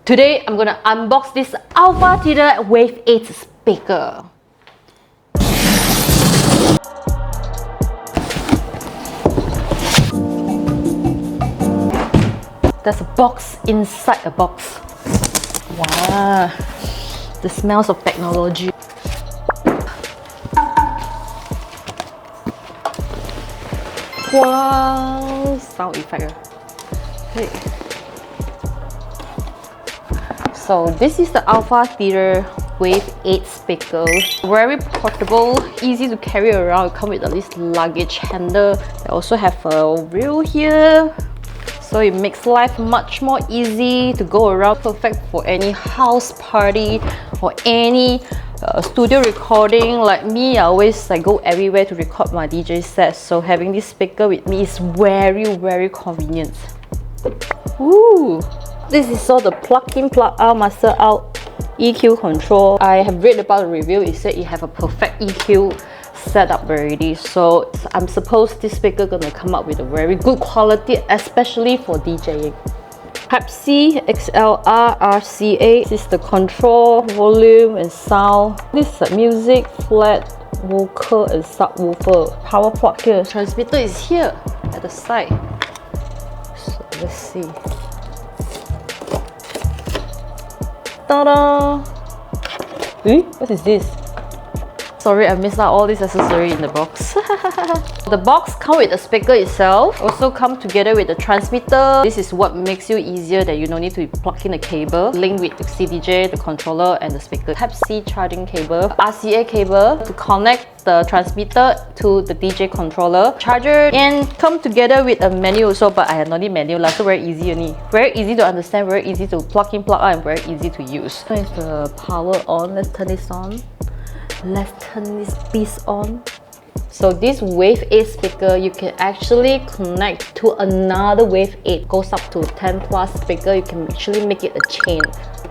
Today I'm gonna unbox this AlphaTheta WAVE-8 speaker. There's a box inside a box. Wow, the smells of technology. Wow, sound effect. Hey. So this is the AlphaTheta WAVE-8 speaker. Very portable, easy to carry around. It comes with this luggage handle. They also have a wheel here, so it makes life much more easy to go around. Perfect for any house party or any studio recording. Like me, I always go everywhere to record my DJ sets, so having this speaker with me is very convenient. Ooh. This is all the plug-in, plug-out, master out EQ control. I have read about the review. It said it have a perfect EQ setup already. So I'm supposed this speaker gonna come up with a very good quality, especially for DJing. Type C, XLR, RCA. This is the control, volume and sound. This is music, flat, vocal and subwoofer. Power plug here. Transmitter is here at the side. So let's see. Ta-da! What is this? Sorry, I missed out all this accessory in the box. The box comes with the speaker itself. Also come together with the transmitter. This is what makes you easier that you don't need to plug in a cable. Link with the CDJ, the controller and the speaker. Type C charging cable. RCA cable to connect the transmitter to the DJ controller. Charger, and come together with a menu also, but I have not the menu, so very easy only. Very easy to understand, very easy to plug in, plug out, and very easy to use. So is the power on. Let's turn this on. Let's turn this beast on. So this WAVE-8 speaker, you can actually connect to another WAVE-8. Goes up to 10 plus speaker. You can actually make it a chain.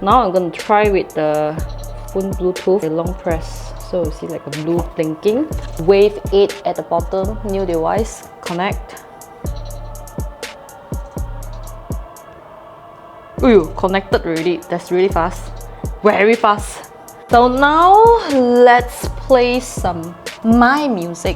Now I'm going to try with the phone Bluetooth. A long press. So you see like a blue blinking. WAVE-8 at the bottom. New device. Connect. Ooh, connected already. That's really fast. Very fast. So now let's play some my music.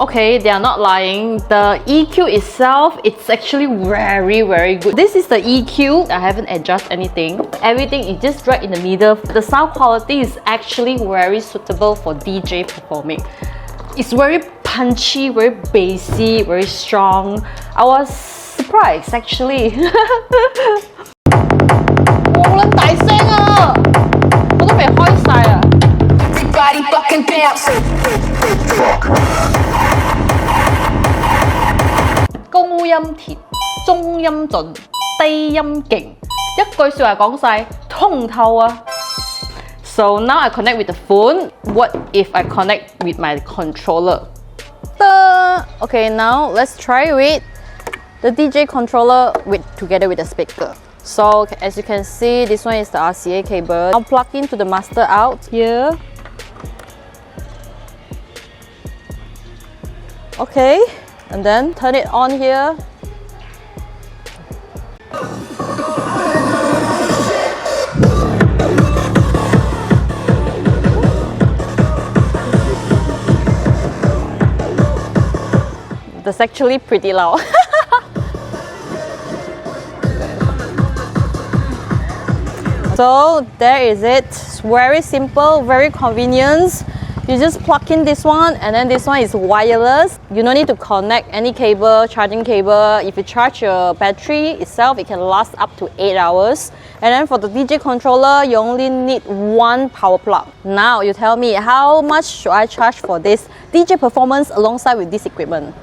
Okay, they are not lying. The EQ itself, it's actually very good. This is the EQ. I haven't adjusted anything. Everything is just right in the middle. The sound quality is actually very suitable for DJ performing. It's very punchy, very bassy, very strong. I was surprised actually. 好撚大聲啊！我都未開晒啊！ Everybody fucking dance. 高音甜，中音盡，低音勁，一句說話講晒，通透啊！ So now I connect with the phone. What if I connect with my controller? Okay, now let's try with the DJ controller together with the speaker. So as you can see, this one is the RCA cable. I'll plug into the master out here. Okay, and then turn it on here. That's actually pretty loud. So there is it. It's very simple, very convenient. You just plug in this one, and then this one is wireless. You don't need to connect any cable, charging cable. If you charge your battery itself, it can last up to 8 hours. And then for the DJ controller, you only need one power plug. Now you tell me, how much should I charge for this DJ performance alongside with this equipment?